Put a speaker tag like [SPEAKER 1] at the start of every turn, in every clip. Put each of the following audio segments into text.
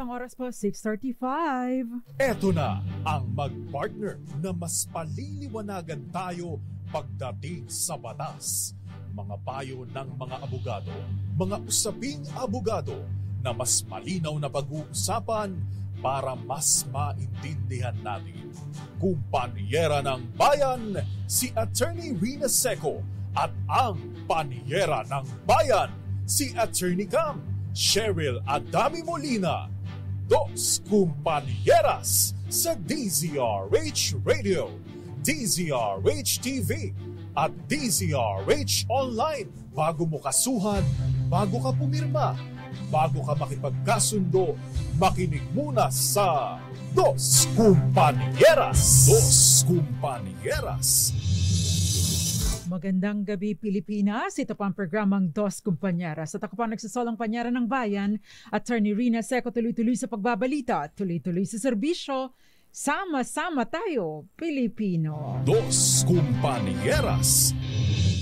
[SPEAKER 1] Ang oras po, 6:35.
[SPEAKER 2] Eto na ang mag-partner na mas paliliwanagan tayo pagdating sa batas. Mga payo ng mga abogado, mga usaping abogado na mas malinaw na pag-uusapan para mas maintindihan natin. Kumpanyera ng Bayan, si Attorney Rina Seco at ang Panyera ng Bayan, si Attorney Cam Cheryl Adami Molina. Dos Kumpanieras sa DZRH Radio, DZRH TV at DZRH Online. Bago mo kasuhan, bago ka pumirma, bago ka makipagkasundo, makinig muna sa Dos Kumpanieras. Dos Kumpanieras.
[SPEAKER 1] Magandang gabi, Pilipinas. Ito po ang programang Dos Kumpanieras. At ako pa nagsasolang panyara ng bayan, Attorney Rina Seco, tuloy-tuloy sa pagbabalita, tuloy-tuloy sa serbisyo. Sama-sama tayo, Pilipino.
[SPEAKER 2] Dos Kumpanieras.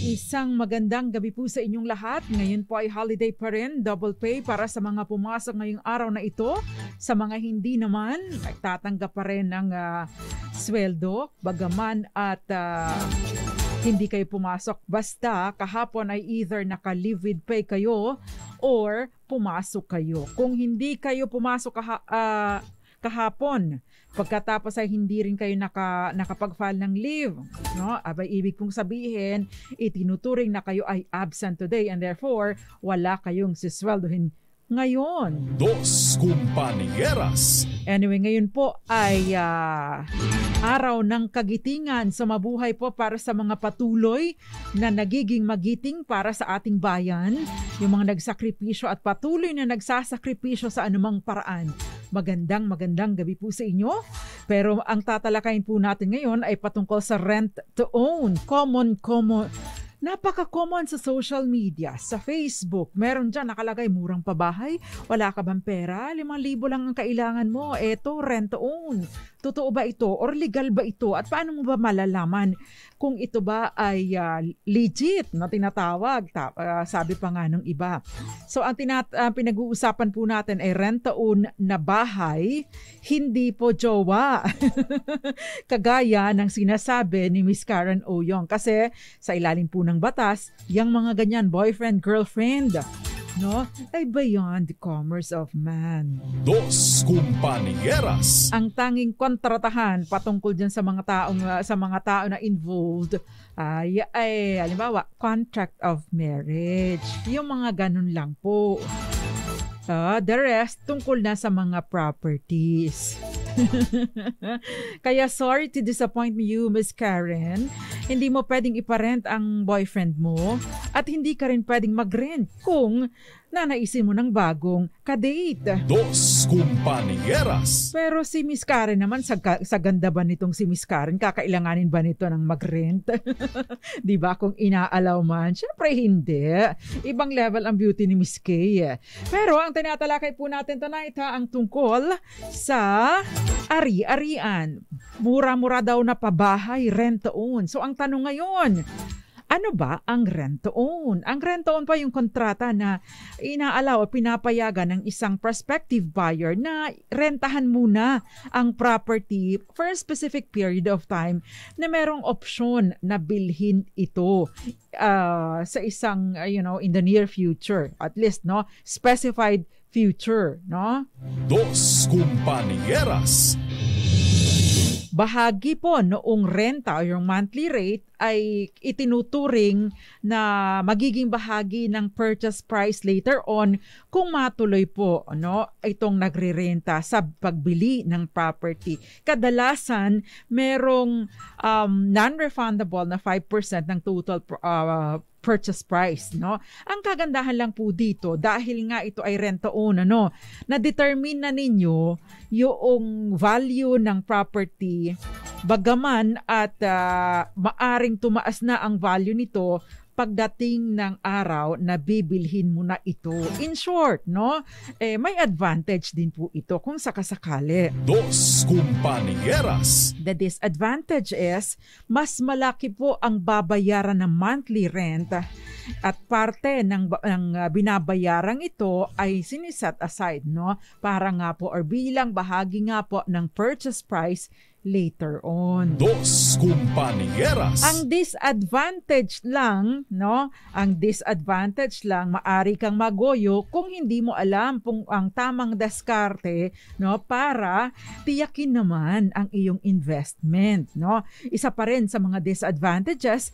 [SPEAKER 1] Isang magandang gabi po sa inyong lahat. Ngayon po ay holiday pa rin, double pay para sa mga pumasok ngayong araw na ito. Sa mga hindi naman, tatanggap pa rin ng sweldo, bagaman at hindi kayo pumasok. Basta kahapon ay either naka-leave with pay kayo or pumasok kayo. Kung hindi kayo pumasok kahapon, pagkatapos ay hindi rin kayo nakapag-file ng leave, no? Abay, ibig pong sabihin, itinuturing na kayo ay absent today and therefore wala kayong sisweldohin ngayon.
[SPEAKER 2] Dos Kumpanieras.
[SPEAKER 1] Anyway, ngayon po ay araw ng kagitingan sa mabuhay po para sa mga patuloy na nagiging magiting para sa ating bayan, yung mga nagsakripisyo at patuloy na nagsasakripisyo sa anumang paraan. Magandang gabi po sa inyo. Pero ang tatalakayin po natin ngayon ay patungkol sa rent to own. Napaka-common sa social media, sa Facebook. Meron dyan nakalagay, murang pabahay, wala ka bang pera, 5,000 lang ang kailangan mo, eto, rent to own. Totoo ba ito or legal ba ito? At paano mo ba malalaman kung ito ba ay legit na tinatawag? Sabi pa nga ng iba. So ang pinag-uusapan po natin ay rent to own na bahay, hindi po jowa. Kagaya ng sinasabi ni Miss Karen Oyong. Kasi sa ilalim po ng batas, yung mga ganyan, boyfriend, girlfriend, no, ay beyond the commerce of man.
[SPEAKER 2] Dos Kumpanieras.
[SPEAKER 1] Ang tanging kontratahan patungkol dyan sa mga tao na involved ay halimbawa, contract of marriage. Yung mga ganun lang po. The rest tungkol na sa mga properties. Kaya sorry to disappoint you, Miss Karen. Hindi mo pwedeng iparent ang boyfriend mo at hindi ka rin pwedeng mag-rent kung nanaisin mo ng bagong kadate.
[SPEAKER 2] Dos Kumpanieras.
[SPEAKER 1] Pero si Miss Karen naman, sa ganda ba nitong si Miss Karen, kakailanganin ba nito ng mag-rent? Di ba? Kung inaalaw man, syempre hindi. Ibang level ang beauty ni Miss Kay. Pero ang tinatalakay po natin tonight ang tungkol sa ari-arian. Mura-mura daw na pabahay, rent to own. So ang tanong ngayon, ano ba ang rent to own? Ang rent to own pa yung kontrata na inaalaw o pinapayagan ng isang prospective buyer na rentahan muna ang property for a specific period of time na merong opsyon na bilhin ito sa isang, in the near future. At least, no? Specified future, no?
[SPEAKER 2] Dos Kumpanieras.
[SPEAKER 1] Bahagi po noong renta o yung monthly rate ay itinuturing na magiging bahagi ng purchase price later on kung matuloy po itong nagre-renta sa pagbili ng property. Kadalasan merong non-refundable na 5% ng total purchase price, no? Ang kagandahan lang po dito, dahil nga ito ay rent to own, na-determine na ninyo yung value ng property, bagaman at maaring tumaas na ang value nito pagdating ng araw na bibilhin mo na ito. In short, no? May advantage din po ito kung sakasakali.
[SPEAKER 2] Dos Compañeras.
[SPEAKER 1] The disadvantage is, mas malaki po ang babayaran ng monthly rent at parte ng binabayarang ito ay siniset aside, no? Para nga po or bilang bahagi nga po ng purchase price later on.
[SPEAKER 2] Dos Compañeras.
[SPEAKER 1] Ang disadvantage lang, no? Ang disadvantage lang, maari kang magoyo kung hindi mo alam kung ang tamang diskarte, no, para tiyakin naman ang iyong investment, no? Isa pa rin sa mga disadvantages,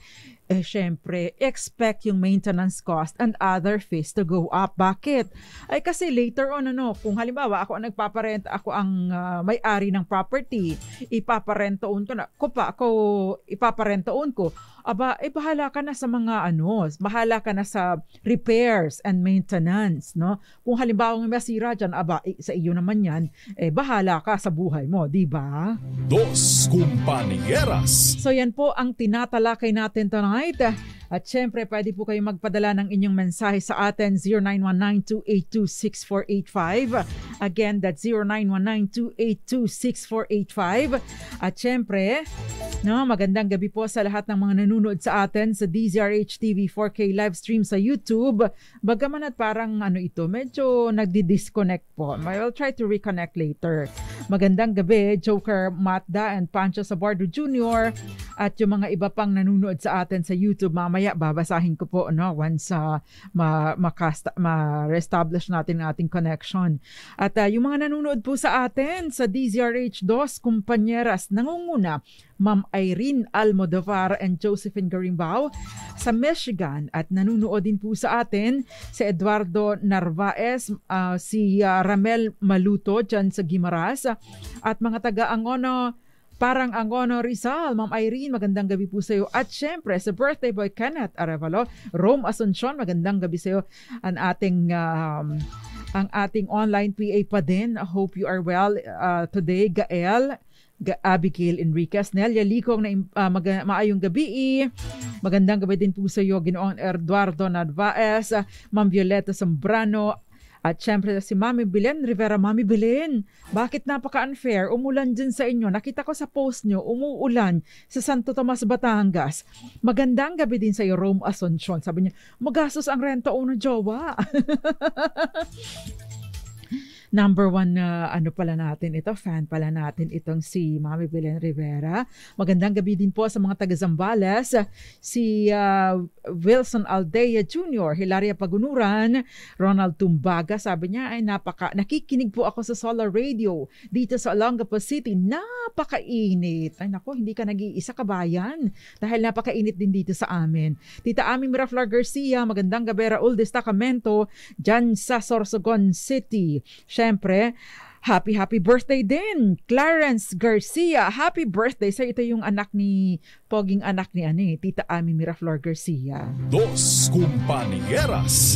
[SPEAKER 1] syempre, expect yung maintenance cost and other fees to go up. Bakit? Ay kasi later on, kung halimbawa ako ang nagpaparenta, ako ang may-ari ng property, ipaparentaon ko, aba, bahala ka na sa mga bahala ka na sa repairs and maintenance, no? Kung halimbawa may masira dyan, aba, sa iyo naman yan, bahala ka sa buhay mo, di ba?
[SPEAKER 2] Dos Compañeras.
[SPEAKER 1] So yan po ang tinatalakay natin tonight. At syempre, pwede po kayo magpadala ng inyong mensahe sa atin, 0919-282-6485. Again, that's 0919-282-6485. At syempre, magandang gabi po sa lahat ng mga nanonood sa atin sa DZRH TV 4K live stream sa YouTube. Bagaman at parang medyo nagdi-disconnect po. I will try to reconnect later. Magandang gabi, Joker Matda and Pancho Sabardo Jr. At yung mga iba pang nanonood sa atin sa YouTube, mamaya babasahin ko po once ma-reestablish natin ang ating connection. At yung mga nanonood po sa atin sa DZRH Dos Compañeras, nangunguna Ma'am Irene Almodovar and Josephine Garimbao sa Michigan, at nanonood din po sa atin si Eduardo Narvaez, si Ramel Maluto dyan sa Guimaras, at mga taga-Angono, parang Angono Rizal. Ma'am Irene, magandang gabi po sa iyo. At syempre, sa birthday boy Kenneth Arevalo, Rome Asuncion, magandang gabi sa iyo. Ang ating online PA pa din. I hope you are well today. Gael, Abigail Enriquez, Nelia Licong, maayong gabi. Magandang gabi din po sa iyo, Ginoong Eduardo Narvaez, Ma'am Violeta Zambrano, at syempre si Mami Belen Rivera. Mami Belen, bakit napaka-unfair? Umulan din sa inyo. Nakita ko sa post nyo, umuulan sa Santo Tomas, Batangas. Magandang gabi din sa iyo, Rome Asuncion. Sabi niya, magastos ang renta o na jowa. Number one na pala natin ito, fan pala natin itong si Mami Belen Rivera. Magandang gabi din po sa mga taga-Zambales, si Wilson Aldea Jr., Hilaria Pagunuran, Ronald Tumbaga. Sabi niya, nakikinig po ako sa Solar Radio dito sa Olongapo City. Napakainit. Ay nako, hindi ka nag-iisa, kabayan, dahil napakainit din dito sa amin. Tita Ami Miraflor Garcia, magandang gabi. Raul Destacamento, dyan sa Sorsogon City. Siyempre, happy birthday din, Clarence Garcia. Happy birthday sa ito yung poging anak ni Tita Ami Miraflor Garcia.
[SPEAKER 2] Dos Compañeras.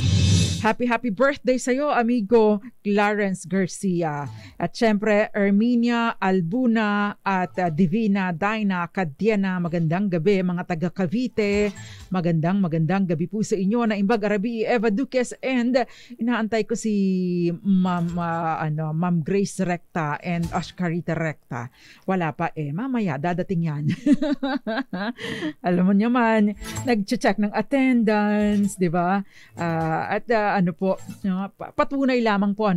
[SPEAKER 1] Happy birthday sa iyo, amigo Clarence Garcia. At syempre, Erminia Albuna at Divina Daina Cadiena, magandang gabi mga taga Cavite. Magandang gabi po sa inyo na Imbag Arabi, Eva Duques, and inaantay ko si Ma'am Grace Recta and Oscarita Recta. Wala pa mamaya dadating yan. Alam mo naman, nag-check ng attendance, di ba? Patunay lamang po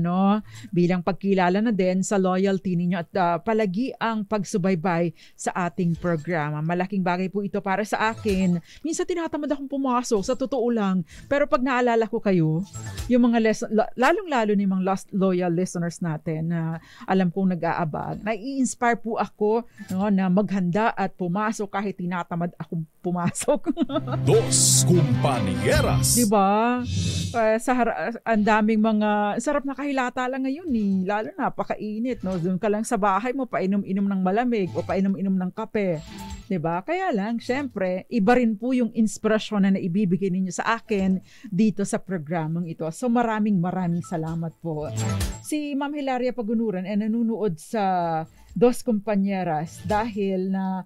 [SPEAKER 1] bilang pagkilala na din sa loyalty ninyo at palagi ang pagsubaybay sa ating programa. Malaking bagay po ito para sa akin. Minsan tinatamad akong pumasok, sa totoo lang. Pero pag naalala ko kayo, yung mga lalong-lalo ni mga loyal listeners natin na alam kong nag-aabag, nai-inspire po ako na maghanda at pumasok kahit tinatamad akong pumasok.
[SPEAKER 2] Dos Compañeras.
[SPEAKER 1] Diba? Ang daming sarap na kahilata lang ngayon lalo napakainit, doon ka lang sa bahay mo, painom-inom ng malamig o painom-inom ng kape, diba? Kaya lang, syempre, iba rin po yung inspirasyon na naibibigay ninyo sa akin dito sa programang ito. So maraming salamat po. Si Ma'am Hilaria Pagunuran ay nanunood sa Dos Compañeras dahil na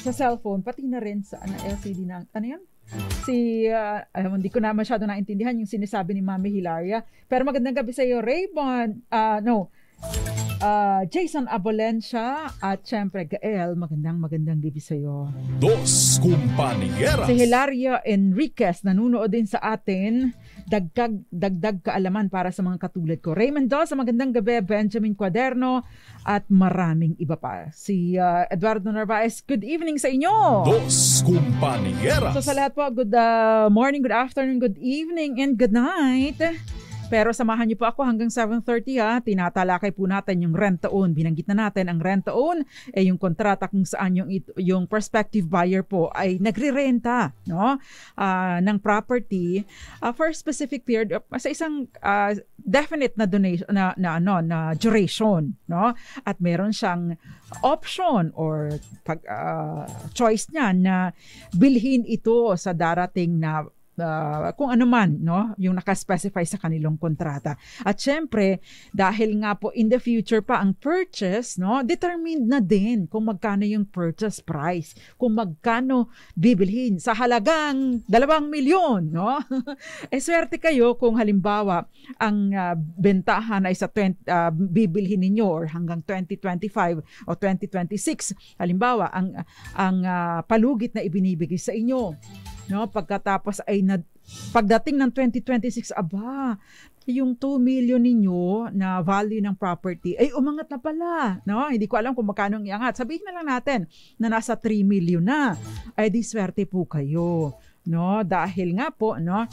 [SPEAKER 1] sa cellphone, pati na rin sa LCD na, ano yan? Hindi ko na masyado naintindihan yung sinasabi ni Mami Hilaria. Pero magandang gabi sa iyo, Raymond. Jason Abolencia at syempre Gael, magandang gabi sa iyo.
[SPEAKER 2] Dos Compañeras.
[SPEAKER 1] Si Hilaria Enriquez nanunood din sa atin. Dagdag kaalaman para sa mga katulad ko. Raymond Mendoza, magandang gabi. Benjamin Cuaderno at maraming iba pa. Si Eduardo Narvaez, good evening sa inyo.
[SPEAKER 2] Dos Compañeras.
[SPEAKER 1] So sa lahat po, good morning, good afternoon, good evening, and good night. Pero samahan niyo po ako hanggang 7:30 ha. Tinatalakay po natin yung rent-to-own. Binanggit na natin ang rent-to-own yung kontrata kung saan yung prospective buyer po ay nagre-renta, no? Ng property for a specific period sa isang definite na donation na duration, no? At meron siyang option or choice niya na bilhin ito sa darating na kung ano man, no, yung nakaspecify sa kanilang kontrata. At syempre, dahil nga po in the future pa ang purchase, no, determined na din kung magkano yung purchase price, kung magkano bibilhin sa halagang 2 milyon, no? Swerte kayo kung halimbawa ang bentahan ay sa bibilhin ninyo or hanggang 2025 o 2026. Halimbawa, ang palugit na ibinibigay sa inyo, no, pagkatapos ay pagdating ng 2026, yung 2 million ninyo na value ng property ay umangat na pala, no? Hindi ko alam kung magkano ang iangat. Sabihin na lang natin na nasa 3 million na. Ay di swerte po kayo, no? Dahil nga po, no,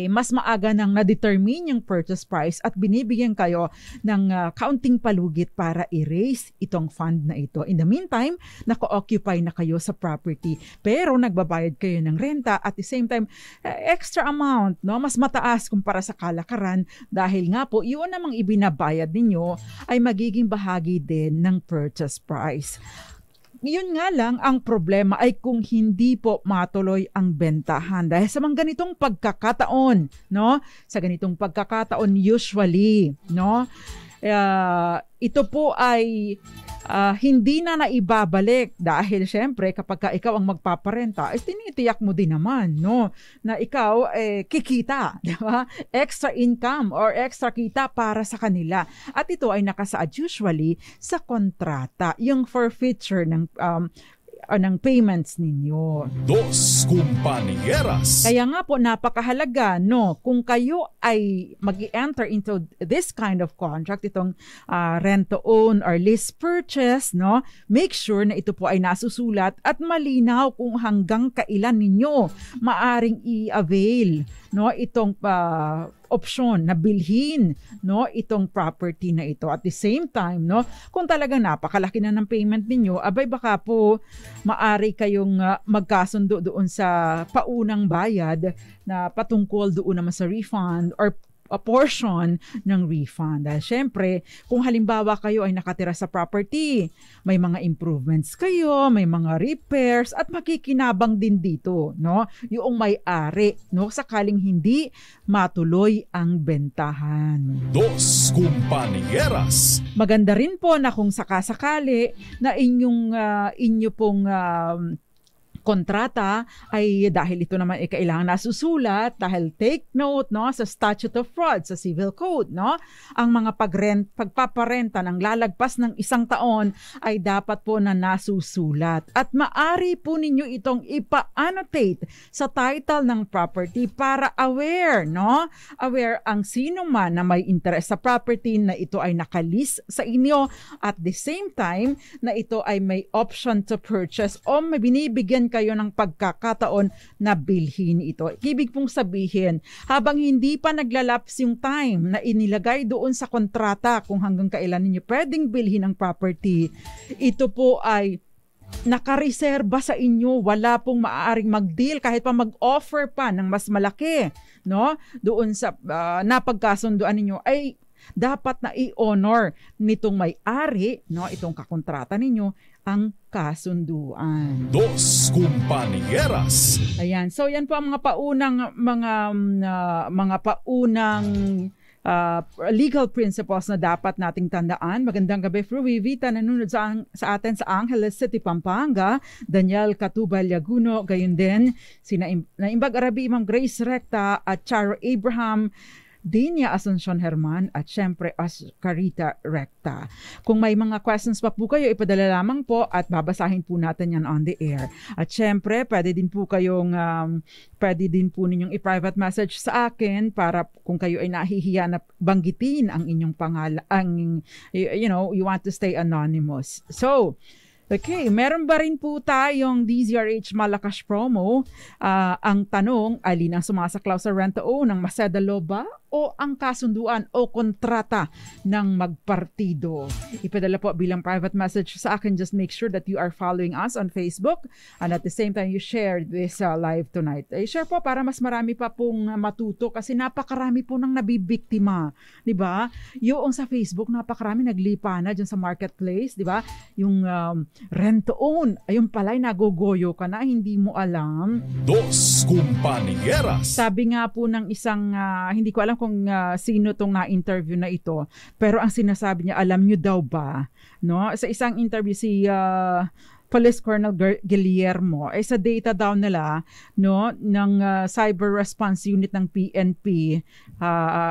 [SPEAKER 1] mas maaga nang na-determine yung purchase price at binibigyan kayo ng counting palugit para i-raise itong fund na ito. In the meantime, naka-occupy na kayo sa property pero nagbabayad kayo ng renta at the same time, extra amount, no? Mas mataas kumpara sa kalakaran dahil nga po, yun namang ibinabayad ninyo ay magiging bahagi din ng purchase price. Yun nga lang, ang problema ay kung hindi po matuloy ang bentahan. Dahil sa mga ganitong pagkakataon, no? Sa ganitong pagkakataon usually, no? Ito po ay hindi na naibabalik dahil syempre kapag ikaw ang magpaparenta, tinitiyak mo din naman, no, na ikaw kikita, di ba? Extra income or extra kita para sa kanila. At ito ay nakasaad usually sa kontrata, yung forfeiture ng payments ninyo.
[SPEAKER 2] Dos Compañeras.
[SPEAKER 1] Kaya nga po napakahalaga, no, kung kayo ay mag-enter into this kind of contract, itong rent-to-own or lease purchase, no, make sure na ito po ay nasusulat at malinaw kung hanggang kailan ninyo maaring i-avail, no, itong option na bilhin, no, itong property na ito. At the same time, no, kung talagang napakalaki na ng payment ninyo, abay baka po maari kayong magkasundo doon sa paunang bayad na patungkol doon naman sa refund or a portion ng refund. Dahil syempre, kung halimbawa kayo ay nakatira sa property, may mga improvements kayo, may mga repairs, at makikinabang din dito, no? Yung may-ari, no? Sakaling hindi matuloy ang bentahan.
[SPEAKER 2] Dos Compañeras.
[SPEAKER 1] Maganda rin po na kung sakasakali na inyo pong kontrata ay dahil ito naman ay kailangan nasusulat dahil take note, no, sa statute of fraud, sa civil code, no, ang mga pagpaparenta ng lalagpas ng 1 taon ay dapat po na nasusulat at maari po ninyo itong ipa-annotate sa title ng property para aware, no, aware ang sino man na may interest sa property na ito ay nakalist sa inyo at the same time na ito ay may option to purchase o may binibigyan kayo ng pagkakataon na bilhin ito. Ibig pong sabihin, habang hindi pa naglalaps yung time na inilagay doon sa kontrata kung hanggang kailan ninyo pwedeng bilhin ang property, ito po ay nakareserba sa inyo. Wala pong maaaring mag-deal kahit pa mag-offer pa ng mas malaki, no, doon sa napagkasunduan ninyo ay dapat na i-honor nitong may-ari, no, itong kakontrata ninyo, ang kasunduan.
[SPEAKER 2] Dos Compañeras.
[SPEAKER 1] Ayan, so yan po ang mga paunang legal principles na dapat nating tandaan. Magandang gabi, Fru Vivita, nanonood sa atin sa Angeles City, Pampanga. Daniel Catubal Yaguno, gayon din. Naimbag Arabi, Ma'am Grace Recta at Charo Abraham, Dinya Asuncion Herman at syempre Oscarita Recta. Kung may mga questions pa po kayo, ipadala lamang po at babasahin po natin yan on the air. At syempre, pwede din po ninyong i-private message sa akin para kung kayo ay nahihiya na banggitin ang inyong pangalan, you want to stay anonymous. So, okay, meron ba rin po tayong DZRH Malakas promo? Ang tanong, alin ang sumasaklaw sa rent-to-own ng Macedalo ba o ang kasunduan o kontrata ng magpartido? Ipadala po bilang private message sa akin. Just make sure that you are following us on Facebook and at the same time you share this live tonight. Share po para mas marami pa pong matuto kasi napakarami po nang nabibiktima. Diba? Yung sa Facebook, napakarami naglipa na dyan sa marketplace. Diba? Yung rent-to-own, ayun pala'y nagogoyo ka na, hindi mo alam.
[SPEAKER 2] Dos Compañeras.
[SPEAKER 1] Sabi nga po ng isang, hindi ko alam kung sino tong na-interview na ito, pero ang sinasabi niya, alam nyo daw ba, no? Sa isang interview si Police Colonel Guillermo, sa data daw nila, no, ng Cyber Response Unit ng PNP,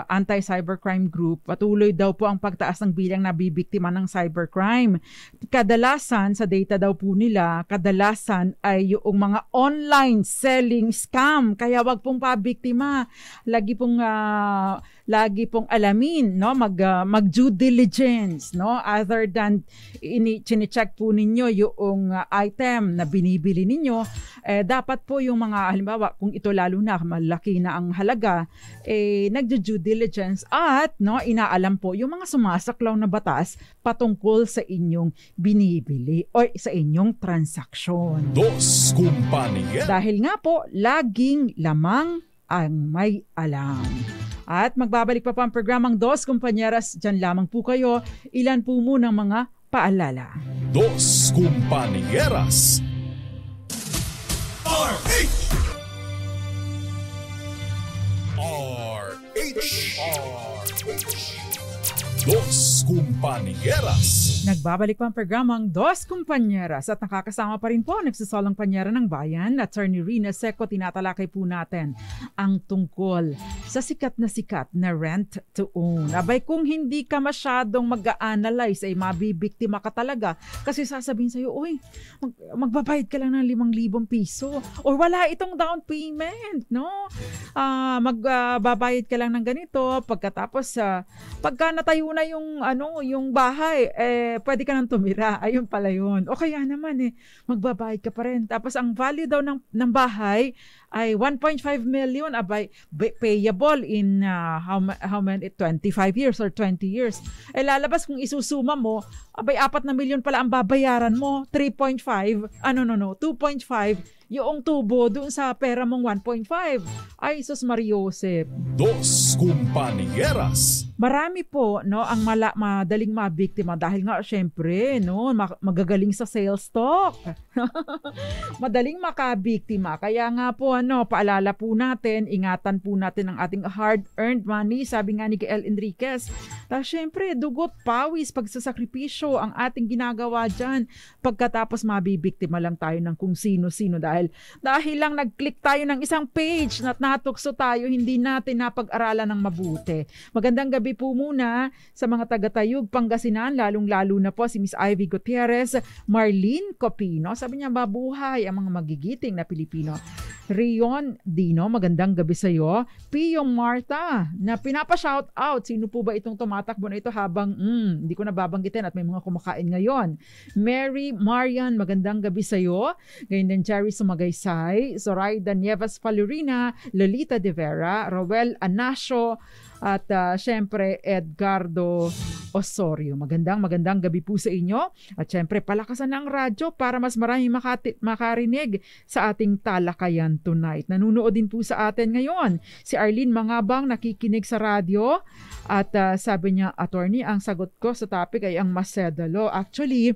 [SPEAKER 1] Anti-Cybercrime Group, patuloy daw po ang pagtaas ng bilang nabibiktima ng cybercrime. Kadalasan, sa data daw po nila, kadalasan ay yung mga online selling scam. Kaya wag pong pabiktima. Lagi pong alamin, no, mag due diligence, no, other than chine-check po ninyo yung item na binibili ninyo, dapat po yung mga, halimbawa, kung ito lalo na malaki na ang halaga, nagjo-due diligence at inaalam po yung mga sumasaklaw na batas patungkol sa inyong binibili o sa inyong transaksyon.
[SPEAKER 2] Dos Compañeras.
[SPEAKER 1] Dahil nga po, laging lamang ang may alam. At magbabalik pa ang programang Dos Compañeras. Diyan lamang po kayo. Ilan po muna mga paalala.
[SPEAKER 2] Dos Compañeras. RH! Dos Compañeras.
[SPEAKER 1] Nagbabalik pa ang programang Dos Compañeras at nakakasama pa rin po nagsasalang panyera ng bayan, Attorney Rina Seco. Tinatalakay po natin ang tungkol sa sikat na rent to own. Abay, kung hindi ka masyadong mag-a-analyze ay mabibiktima ka talaga kasi sasabihin sa'yo, uy, magbabayad ka lang ng 5,000 piso or wala itong down payment, no? Magbabayad ka lang ng ganito pagkatapos pagka natayo na yung bahay, pwede ka nang tumira. Ayun pala yun. O kaya naman magbabayad ka pa rin. Tapos ang value daw ng bahay ay 1.5 million, abay, payable in how many, 25 years or 20 years. Lalabas kung isusuma mo, abay 4 na milyon pala ang babayaran mo, 3.5, 2.5, yung tubo doon sa pera mong 1.5. Ay, sus Mariosep.
[SPEAKER 2] Dos Compañeras.
[SPEAKER 1] Marami po, no, ang madaling mabiktima dahil nga syempre, no, magagaling sa sales talk. Madaling makabiktima. Kaya nga po, paalala po natin, ingatan po natin ang ating hard-earned money. Sabi nga ni Gael Enriquez, syempre, dugot, pawis, pagsasakripisyo ang ating ginagawa dyan. Pagkatapos mabibiktima lang tayo ng kung sino-sino dahil lang nag-click tayo ng isang page na natukso tayo, hindi natin napag-aralan ng mabuti. Magandang gabi po muna sa mga taga-Tayug, Pangasinan, lalong-lalo na po si Miss Ivy Gutierrez, Marlene Copino. Sabi niya, mabuhay ang mga magigiting na Pilipino. Rion Dino, magandang gabi sa iyo. Pio Marta, na pinapa-shout out. Sino po ba itong tumatakbo na ito habang hindi ko nababanggitin at may mga kumakain ngayon. Mary Marian, magandang gabi sa iyo. Ngayon din Jerry Sumagaysay, Zoraida Nieves Palurina, Lolita De Vera, Roel Anasio, at syempre Edgardo Osorio. Magandang gabi po sa inyo. At syempre palakasan na ang radyo para mas marami makarinig sa ating talakayan tonight. Nanunood din po sa atin ngayon si Arlene Mangabang, nakikinig sa radyo. At sabi niya, attorney, ang sagot ko sa topic ay ang Macedalo. Actually,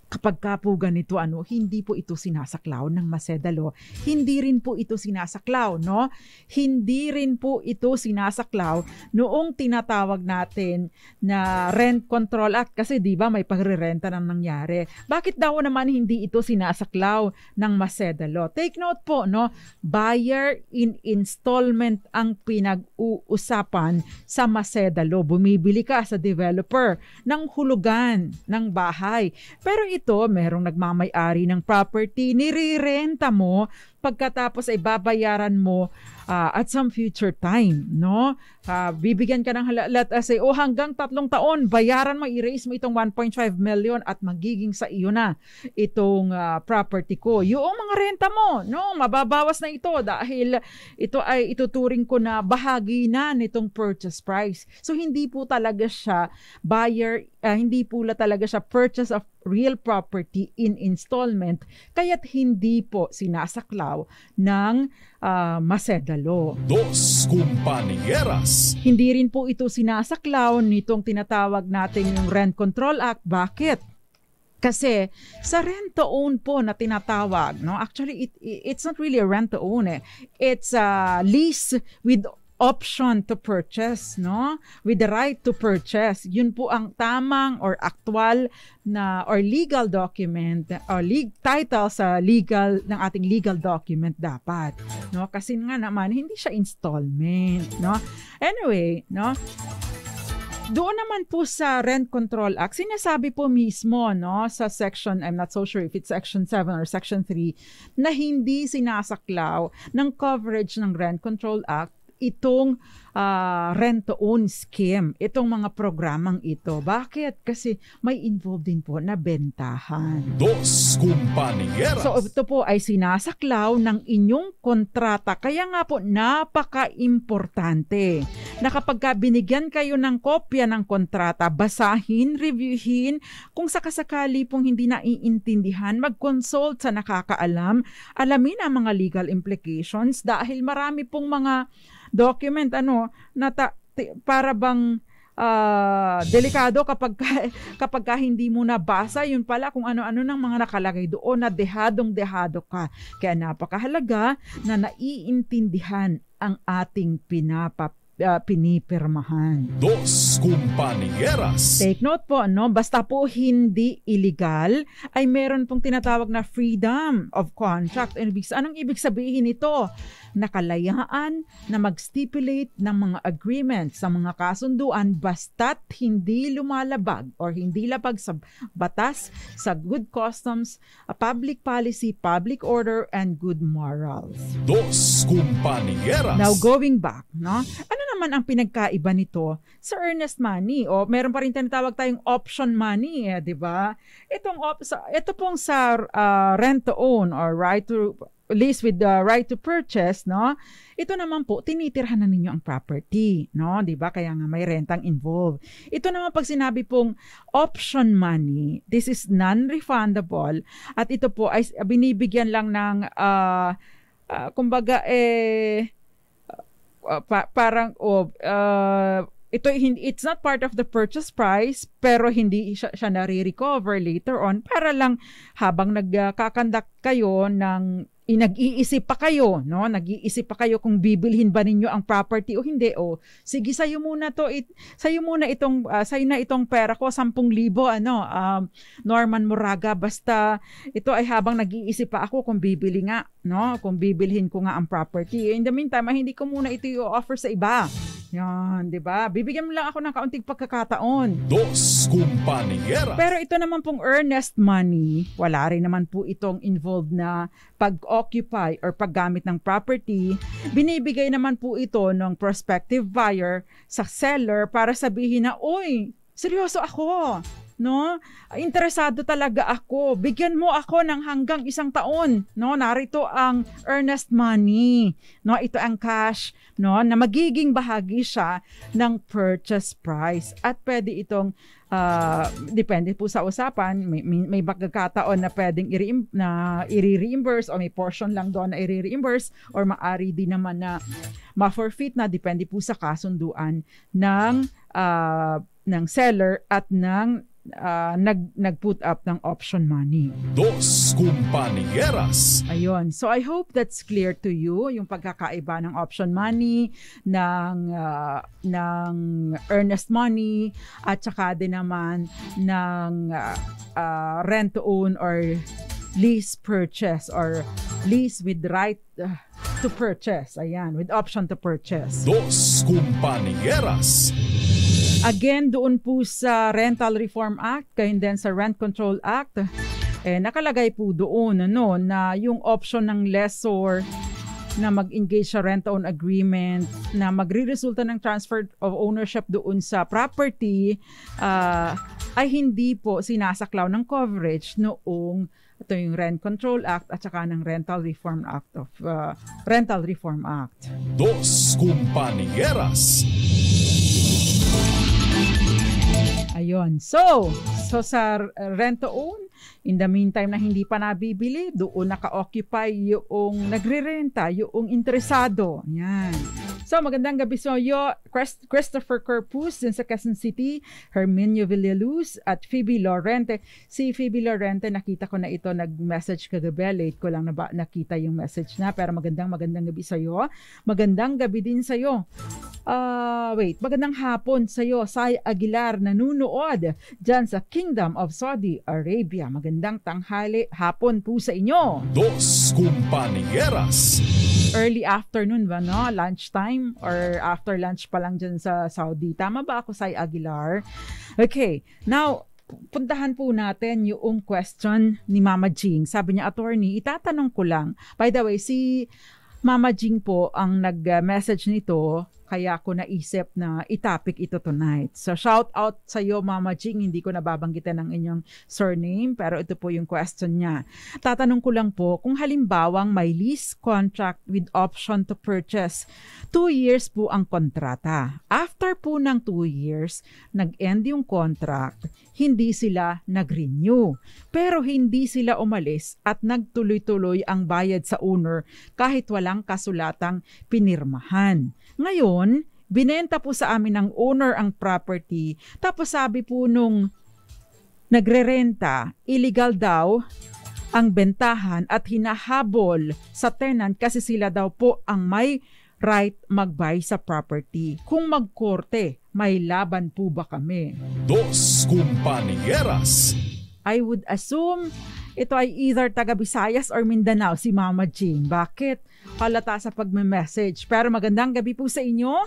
[SPEAKER 1] kapag ka po ganito, hindi po ito sinasaklaw ng Maseda Law. Hindi rin po ito sinasaklaw, no? Hindi rin po ito sinasaklaw noong tinatawag natin na Rent Control Act kasi 'di ba may pagrerenta nang nangyari. Bakit daw naman hindi ito sinasaklaw ng Maseda Law? Take note po, no? Buyer in installment ang pinag-uusapan sa Maseda Law. Bumibili ka sa developer ng hulugan ng bahay. Pero ito, merong nagmamay-ari ng property, nirirenta mo, pagkatapos ay babayaran mo at some future time, no? Bibigyan ka ng let us say, hanggang 3 taon, bayaran mo, i-raise mo itong 1.5 million at magiging sa iyo na itong property ko. Yung mga renta mo, no? Mababawas na ito dahil ito ay ituturing ko na bahagi na nitong purchase price. So, hindi po talaga siya hindi po talaga siya purchase of real property in installment, kaya't hindi po sinasaklaw ng Maseda Law.
[SPEAKER 2] Dos Compañeras.
[SPEAKER 1] Hindi rin po ito sinasaklaw nitong tinatawag natin yung Rent Control Act. Bakit? Kasi sa rent-to-own po na tinatawag, no? Actually, it's not really a rent-to-own. It's a lease with option to purchase, no? With the right to purchase. Yun po ang tamang or actual na or legal document or title sa legal ng ating legal document dapat, no? Kasi nga naman hindi siya installment, no? Anyway, no? Doon naman po sa Rent Control Act, sinasabi po mismo, no, sa section, I'm not so sure if it's section 7 or section 3, na hindi sinasaklaw ng coverage ng Rent Control Act itong rent-to-own scheme, itong mga programang ito. Bakit? Kasi may involved din po na bentahan.
[SPEAKER 2] Dos Compañeras.
[SPEAKER 1] So ito po ay sinasaklaw ng inyong kontrata. Kaya nga po napaka-importante na kapag binigyan kayo ng kopya ng kontrata, basahin, reviewin, kung sakasakali pong hindi naiintindihan, mag-consult sa nakakaalam, alamin ang mga legal implications dahil marami pong mga document na para bang delikado kapag hindi mo nabasa yun pala kung ano-ano ng mga nakalagay doon na dehadong-dehado ka. Kaya napakahalaga na naiintindihan ang ating pinipirmahan.
[SPEAKER 2] Dos Compañeras.
[SPEAKER 1] Take note po, basta po hindi illegal, ay meron pong tinatawag na freedom of contract. Anong ibig sabihin ito? Nakalayaan na mag-stipulate ng mga agreements sa mga kasunduan basta't hindi lumalabag or hindi labag sa batas, sa good customs, public policy, public order, and good morals.
[SPEAKER 2] Dos Compañeras.
[SPEAKER 1] Now, going back, no? Ano naman ang pinagkaiba nito sa earnest money? O meron pa rin tinatawag tayong option money, di ba? Ito pong sa rent to own or right to lease with the right to purchase, no? Ito naman po, tinitirhan na ninyo ang property, no? 'Di ba? Kaya nga may rentang involved. Ito naman pag sinabi pong option money, this is non-refundable at ito po ay binibigyan lang ng kumbaga it's not part of the purchase price pero hindi siya nare-recover later on para lang habang nagkakandak kayo ng nag-iisip pa kayo, no? Nag-iisip pa kayo kung bibilhin ba ninyo ang property o hindi. O sige, sayo na itong pera ko 10,000 Norman Moraga, basta ito ay habang nag-iisip pa ako kung bibili nga, no? Kung bibilhin ko nga ang property. In the meantime, hindi ko muna ito i-offer sa iba. Yan, 'di ba? Bibigyan mo lang ako ng kaunting pagkakataon.
[SPEAKER 2] Dos Compañeras.
[SPEAKER 1] Pero ito naman pong earnest money, wala rin naman po itong involved na pag-occupy or paggamit ng property. Binibigay naman po ito ng prospective buyer sa seller para sabihin na, "Uy, seryoso ako. No? Interesado talaga ako. Bigyan mo ako ng hanggang 1 taon, no? Narito ang earnest money, no? Ito ang cash, no? Na magiging bahagi siya ng purchase price. At pwede itong depende po sa usapan, may pagkakataon na pwedeng i-reimburse o may portion lang doon na i-reimburse or maaari din naman na ma-forfeit na, depende po sa kasunduan ng seller at ng nag-put up ng option money.
[SPEAKER 2] Dos Compañeras.
[SPEAKER 1] Ayun. So I hope that's clear to you, yung pagkakaiba ng option money, ng earnest money, at saka din naman ng rent to own or lease purchase or lease with right to purchase. Ayan, with option to purchase.
[SPEAKER 2] Dos Compañeras.
[SPEAKER 1] Again, doon po sa Rental Reform Act, and then sa Rent Control Act, nakalagay po doon na yung option ng lessor na mag-engage sa rent-own agreement na magre-resulta ng transfer of ownership doon sa property ay hindi po sinasaklaw ng coverage noong ito yung Rent Control Act at saka ng Rental Reform Act of Rental Reform Act.
[SPEAKER 2] Dos Compañeras.
[SPEAKER 1] Ayun. So sa rent-to-own, in the meantime na hindi pa nabibili, doon naka-occupy yung nagre-renta, yung interesado. Yan. So, magandang gabi sa iyo, Christopher Corpus din sa Quezon City, Herminio Villaluz at Phoebe Lorente. Si Phoebe Lorente, nakita ko na ito, nag-message kagabi. Late ko lang nakita yung message na, pero magandang gabi sa iyo. Magandang gabi din sa iyo. Magandang hapon sa iyo, Sai Aguilar, nanunood dyan sa Kingdom of Saudi Arabia. Magandang hapon po sa inyo.
[SPEAKER 2] Dos Compañeras.
[SPEAKER 1] Early afternoon ba, no? Lunchtime or after lunch pa lang dyan sa Saudi. Tama ba ako, Sai Aguilar? Okay, now, puntahan po natin yung question ni Mama Jing. Sabi niya, attorney, itatanong ko lang. By the way, si Mama Jing po ang nag-message nito, kaya ko naisip na itapik ito tonight. So shout out sa iyo, Mama Jing. Hindi ko nababanggitan ang inyong surname, pero ito po yung question niya. Tatanong ko lang po, kung halimbawang may lease contract with option to purchase, 2 years po ang kontrata. After po ng 2 years, nag-end yung contract, hindi sila nag-renew. Pero hindi sila umalis at nagtuloy-tuloy ang bayad sa owner kahit walang kasulatang pinirmahan. Ngayon, binenta po sa amin ng owner ang property. Tapos sabi po nung nagre-renta, illegal daw ang bentahan at hinahabol sa tenant kasi sila daw po ang may right mag-buy sa property. Kung magkorte, may laban po ba kami?
[SPEAKER 2] Dos Compañeras.
[SPEAKER 1] I would assume ito ay either taga Visayas or Mindanao, si Mama Jing. Bakit? Halata sa pagme-message. Pero magandang gabi po sa inyo.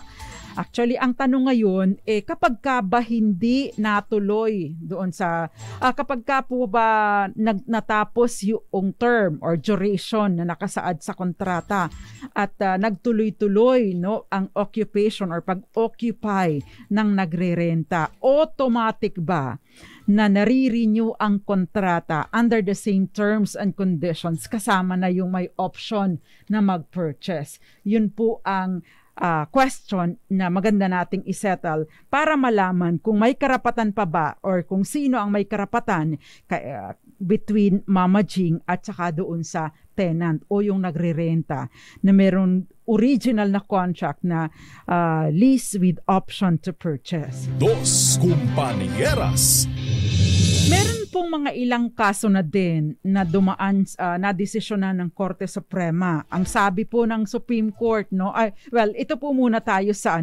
[SPEAKER 1] Actually, ang tanong ngayon, kapag ka ba hindi natuloy doon sa, kapag ka po ba natapos yung term or duration na nakasaad sa kontrata at nagtuloy-tuloy ang occupation or pag-occupy ng nagre-renta, automatic ba na nare-renew ang kontrata under the same terms and conditions kasama na yung may option na mag-purchase? Yun po ang question na maganda nating isettle para malaman kung may karapatan pa ba or kung sino ang may karapatan between Mama Jing at saka doon sa tenant o yung nagre-renta na meron original na contract na lease with option to purchase.
[SPEAKER 2] Dos Compañeras.
[SPEAKER 1] Meron pong mga ilang kaso na din na dumaan na desisyonan ng Korte Suprema. Ang sabi po ng Supreme Court, ito po muna tayo sa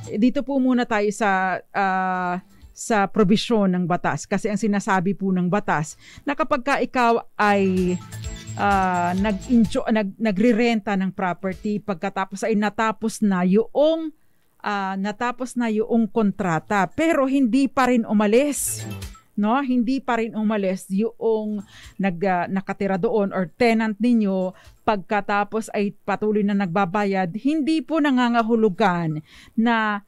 [SPEAKER 1] dito po muna tayo sa probisyon ng batas. Kasi ang sinasabi po ng batas na kapag ka ikaw ay nagre-renta ng property, pagkatapos ay natapos na yung kontrata pero hindi pa rin umalis. Hindi pa rin umalis yung nakatira doon or tenant ninyo, pagkatapos ay patuloy na nagbabayad, hindi po nangangahulugan na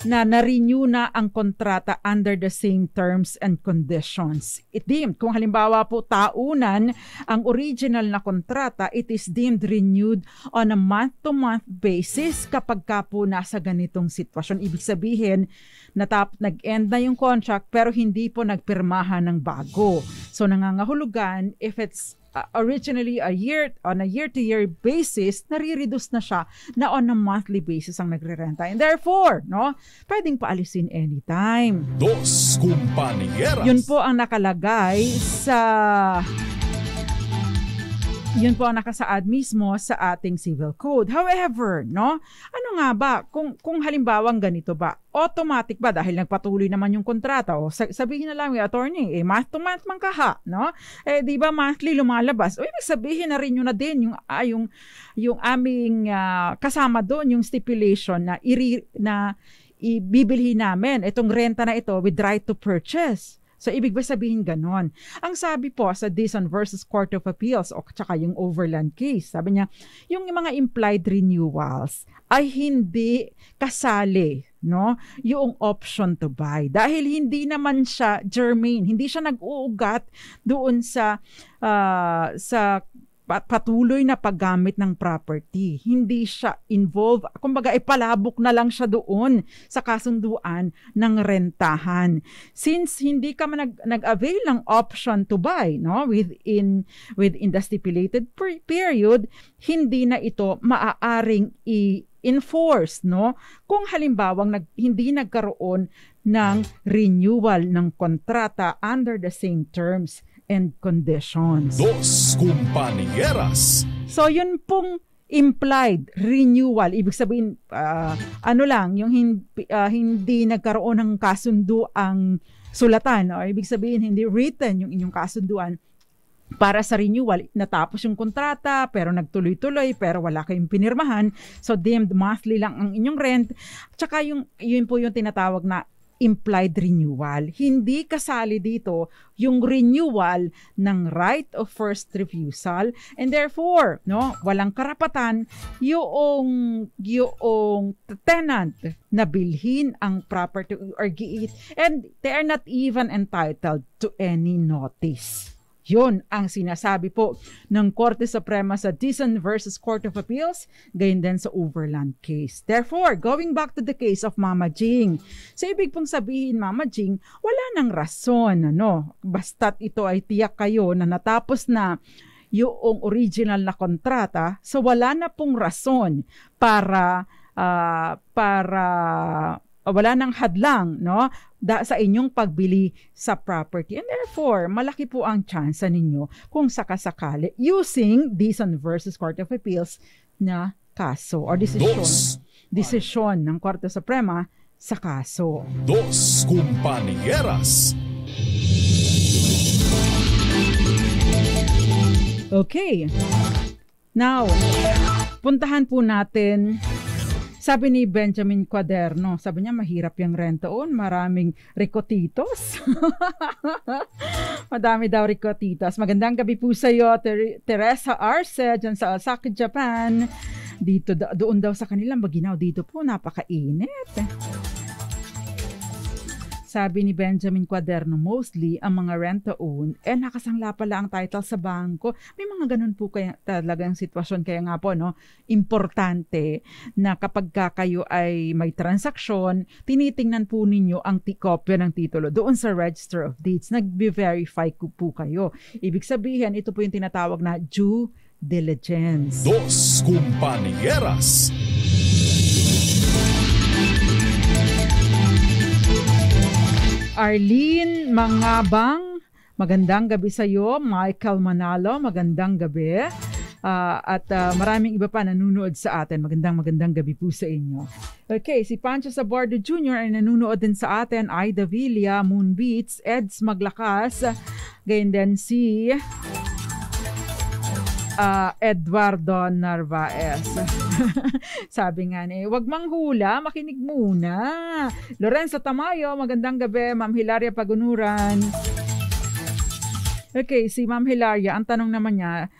[SPEAKER 1] na-renew na ang kontrata under the same terms and conditions. It deemed, kung halimbawa po taunan ang original na kontrata, it is deemed renewed on a month-to-month basis kapag ka po nasa ganitong sitwasyon. Ibig sabihin, nag-end na yung contract pero hindi po nagpirmahan ng bago. So nangangahulugan, if it's originally on a year-to-year basis, nare-reduce na siya na on a monthly basis ang nagre-renta. And therefore, no, pwedeng paalisin anytime.
[SPEAKER 2] Dos Compañeras.
[SPEAKER 1] Yun po ang nakalagay yun po ang nakasaad mismo sa ating civil code. However, no, ano nga ba, kung halimbawang ganito ba, automatic ba dahil nagpatuloy naman yung kontrata o sabihin na lang yung attorney, month to month man kaha, no? Di ba monthly lumalabas? O ibig sabihin na rin yun na din yung aming kasama doon, yung stipulation na ibibilhin namin itong renta na ito with right to purchase. So, ibig ba sabihin ganon? Ang sabi po sa Dizon versus Court of Appeals o tsaka yung Overland case, sabi niya, yung mga implied renewals ay hindi kasali, no, yung option to buy. Dahil hindi naman siya germane, hindi siya nag-uugat doon sa patuloy na paggamit ng property. Hindi siya involved. Kumbaga, palabok na lang siya doon sa kasunduan ng rentahan. Since hindi ka nag-avail ng option to buy, no, within the stipulated period, hindi na ito maaaring i-enforce, no? Kung halimbawang hindi nagkaroon ng renewal ng kontrata under the same terms and conditions.
[SPEAKER 2] Dos Compañeras.
[SPEAKER 1] So yun pong implied renewal, ibig sabihin yung hindi nagkaroon ng kasunduang sulatan, o ibig sabihin hindi written yung inyong kasunduan para sa renewal, natapos yung kontrata pero nagtuloy-tuloy pero wala kayong pinirmahan, so deemed monthly lang ang inyong rent. Tsaka yun po yung tinatawag na implied renewal. Hindi kasali dito yung renewal ng right of first refusal, and therefore, no, walang karapatan yung tenant na bilhin ang property or giit, and they are not even entitled to any notice. Yun ang sinasabi po ng Korte Suprema sa Dizon versus Court of Appeals, gayon din sa Overland case. Therefore, going back to the case of Mama Jing, so ibig pong sabihin, Mama Jing, wala nang rason, basta't ito ay tiyak kayo na natapos na yung original na kontrata, so wala na pong rason para wala nang hadlang, no, sa inyong pagbili sa property. And therefore, malaki po ang tsansa ninyo kung sakasakali using Dizon versus Court of Appeals na kaso or desisyon ng Korte Suprema sa kaso.
[SPEAKER 2] Dos Compañeras.
[SPEAKER 1] Okay. Now, puntahan po natin. Sabi ni Benjamin Cuaderno, sabi niya mahirap yung rentaon, maraming ricotitos. Madami daw ricotitos. Magandang gabi po sa iyo, Teresa Arce, dyan sa Osaka, Japan. Doon daw sa kanilang Baginaw, dito po napakainit. Sabi ni Benjamin Cuaderno, mostly ang mga rent-to-own, nakasangla pala ang title sa bangko. May mga ganun po kaya talagang sitwasyon. Kaya nga po, no, importante na kapag kayo ay may transaksyon, tinitingnan po ninyo ang kopya ng titulo doon sa Register of Deeds. Nag-verify po kayo. Ibig sabihin, ito po yung tinatawag na due diligence.
[SPEAKER 2] Dos Compañeras.
[SPEAKER 1] Arlene Mangabang, magandang gabi sa iyo. Michael Manalo, magandang gabi. At maraming iba pa nanunood sa atin. Magandang gabi po sa inyo. Okay, si Pancho Sabordo Jr. ay nanunood din sa atin. Aida Villa, Moonbeats, Eds Maglakas, gayon din si Eduardo Narvaez. Sabi nga wag manghula, makinig muna. Lorenzo Tamayo, magandang gabi. Ma'am Hilaria Pagunuran. Okay, si Ma'am Hilaria, ang tanong naman niya,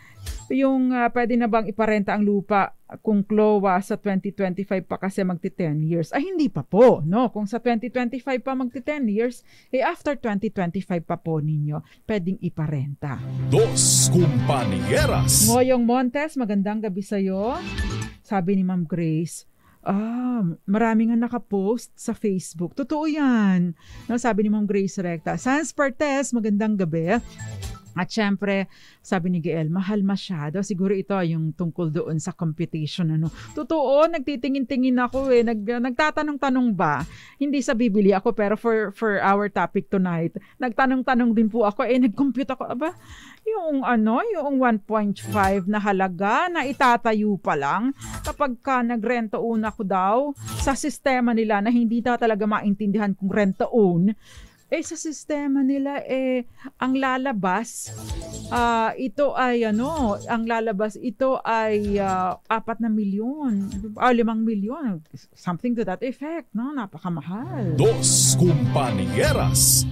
[SPEAKER 1] yung pwede na bang iparenta ang lupa kung CLOA sa 2025 pa kasi magti-10 years? Ay, hindi pa po, no? Kung sa 2025 pa magti-10 years, after 2025 pa po ninyo, pwedeng iparenta.
[SPEAKER 2] Dos Compañeras.
[SPEAKER 1] Ngoyong Montes, magandang gabi sa'yo. Sabi ni Ma'am Grace, marami nga nakapost sa Facebook. Totoo yan. No, sabi ni Ma'am Grace Recta. Sans Partes, magandang gabi. At syempre, sabi ni Gael, mahal masyado. Siguro ito yung tungkol doon sa computation. Totoo, nagtitingin-tingin ako nagtatanong-tanong ba? Hindi sa bibili ako, pero for our topic tonight, nagtanong-tanong din po ako. Nag-compute ako, yung 1.5 na halaga na itatayo pa lang kapag ka nagrenta-own ako daw sa sistema nila na hindi na talaga maintindihan kung renta-own. Sa sistema nila, ang lalabas, ito ay, ang lalabas, ito ay 4 na milyon, 5 milyon, something to that effect, no? Napakamahal.
[SPEAKER 2] Dos Compañeras.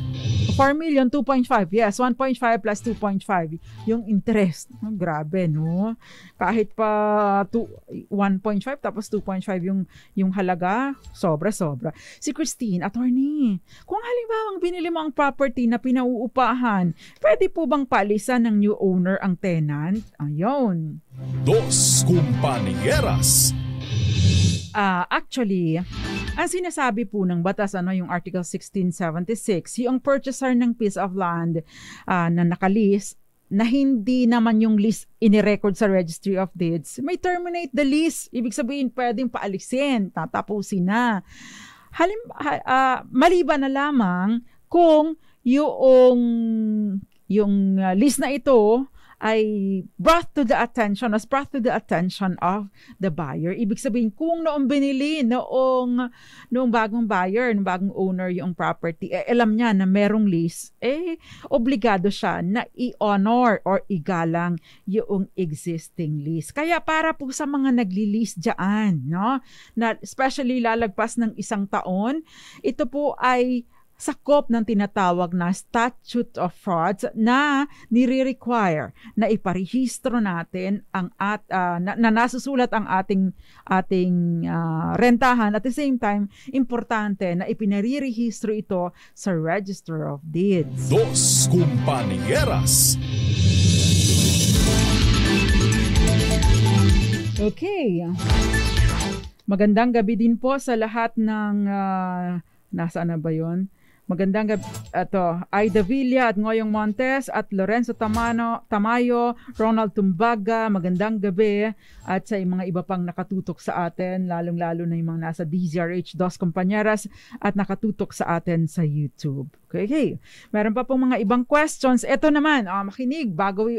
[SPEAKER 1] 4 million, 2.5. Yes, 1.5 plus 2.5. Yung interest. Grabe, no? Kahit pa 1.5 tapos 2.5 yung halaga, sobra-sobra. Si Christine, attorney, kung halimbawa binili mo ang property na pinauupahan, pwede po bang palisan ng new owner ang tenant? Ayun.
[SPEAKER 2] Dos Compañeras.
[SPEAKER 1] Actually, ang sinasabi po ng batas, yung Article 1676, yung purchaser ng piece of land na nakalis, na hindi naman yung lease inirecord sa Registry of Deeds, may terminate the lease. Ibig sabihin, pwedeng paalisin, tatapusin na. Maliban na lamang kung yung lease na ito ay brought to the attention of the buyer. Ibig sabihin, kung noong binili, noong bagong buyer, noong bagong owner yung property, alam niya na merong lease, obligado siya na i-honor or igalang yung existing lease. Kaya para po sa mga nagli-lease dyan, no, na especially lalagpas ng 1 taon, ito po ay sakop ng tinatawag na statute of frauds na nire-require na iparehistro natin ang na nasusulat ang ating rentahan. At the same time, importante na ipinarerehistro ito sa Register of Deeds.
[SPEAKER 2] Dos Compañeras.
[SPEAKER 1] Okay. Magandang gabi din po sa lahat ng nasaan na ba yun? Magandang gabi, Aida Villa at Ngoyong Montes at Lorenzo Tamayo, Ronald Tumbaga, magandang gabi at sa mga iba pang nakatutok sa atin, lalong-lalo na yung mga nasa DZRH Dos Compañeras at nakatutok sa atin sa YouTube. Okay. Meron pa pong mga ibang questions. Ito naman, makinig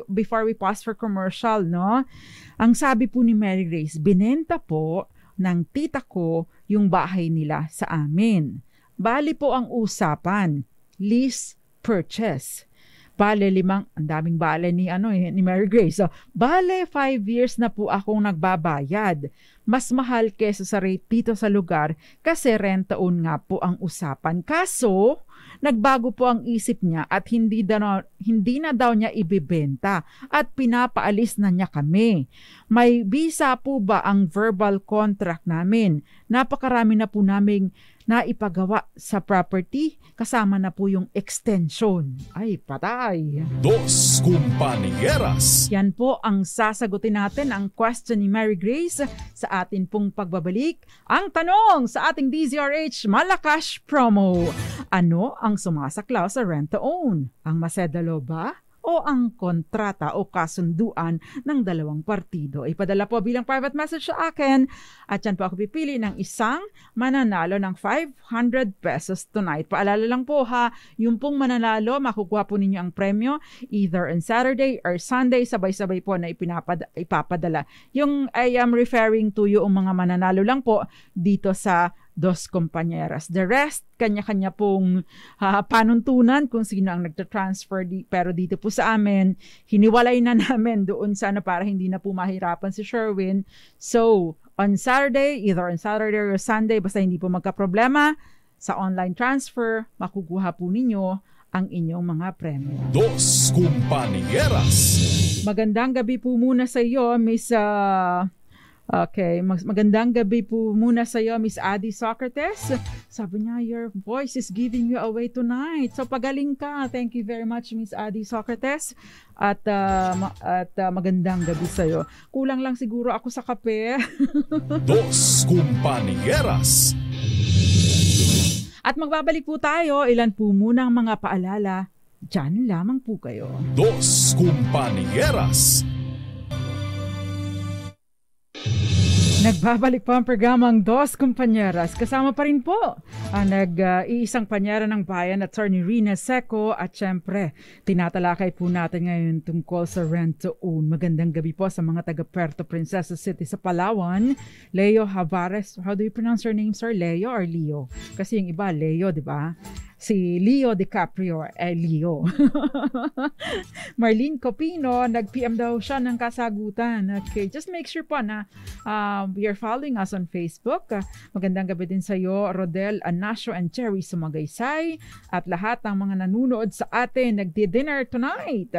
[SPEAKER 1] before we pause for commercial, no? Ang sabi po ni Mary Grace, binenta po ng tita ko yung bahay nila sa amin. Bali po ang usapan, lease purchase. Bale ang daming bale ni Mary Grace. So, bale 5 years na po akong nagbabayad. Mas mahal kesa sa rate dito sa lugar kasi rent-own nga po ang usapan. Kaso, nagbago po ang isip niya at hindi na daw niya ibibenta at pinapaalis na niya kami. May visa po ba ang verbal contract namin? Napakarami na po naming naipagawa sa property, kasama na po yung extension. Ay, patay.
[SPEAKER 2] Dos Compañeras.
[SPEAKER 1] Yan po ang sasagutin natin, ang question ni Mary Grace sa atin pong pagbabalik. Ang tanong sa ating DZRH Malakas Promo, ano ang sumasaklaw sa rent-to-own? Ang masedalo ba? O ang kontrata o kasunduan ng dalawang partido. Ipadala po bilang private message sa akin at yan po ako pipili ng isang mananalo ng 500 pesos tonight. Paalala lang po ha, yung pong mananalo, makukuha po ninyo ang premyo either on Saturday or Sunday, sabay-sabay po na ipapadala. Yung I am referring to yung mga mananalo lang po dito sa Dos Compañeras. The rest, kanya-kanya pong panuntunan kung sino ang nagtatransfer. Pero dito po sa amin, hiniwalay na namin doon sana para hindi na po mahirapan si Sherwin. So, on Saturday, either on Saturday or Sunday, basta hindi po magka-problema, sa online transfer, makukuha po ninyo ang inyong mga premyo.
[SPEAKER 2] Dos Compañeras.
[SPEAKER 1] Magandang gabi po muna sa iyo, Miss... Okay, magandang gabi po muna sa iyo, Miss Adi Socrates. Sabi niya, your voice is giving you away tonight. So pagaling ka. Thank you very much, Miss Adi Socrates. At magandang gabi sa iyo. Kulang lang siguro ako sa kape.
[SPEAKER 2] Dos Compañeras.
[SPEAKER 1] At magbabalik po tayo. Ilan po muna ang mga paalala Diyan lamang po kayo.
[SPEAKER 2] Dos Compañeras.
[SPEAKER 1] Nagbabalik po ang programang Dos Compañeras. Kasama pa rin po ang nag-iisang panyera ng bayan, Attorney Rina Seco. At syempre, tinatalakay po natin ngayon tungkol sa rent to own. Magandang gabi po sa mga taga Puerto Princesa City sa Palawan. Leo Havares. How do you pronounce your name, sir? Leo or Leo? Kasi yung iba, Leo, di ba? Si Leo DiCaprio, Leo. Marlene Copino, nag-PM daw siya ng kasagutan. Okay, just make sure po na you're following us on Facebook. Magandang gabi din sa iyo, Rodel Anasio and Cherry Sumagaysay. At lahat ng mga nanunood sa atin, nagdi-dinner tonight.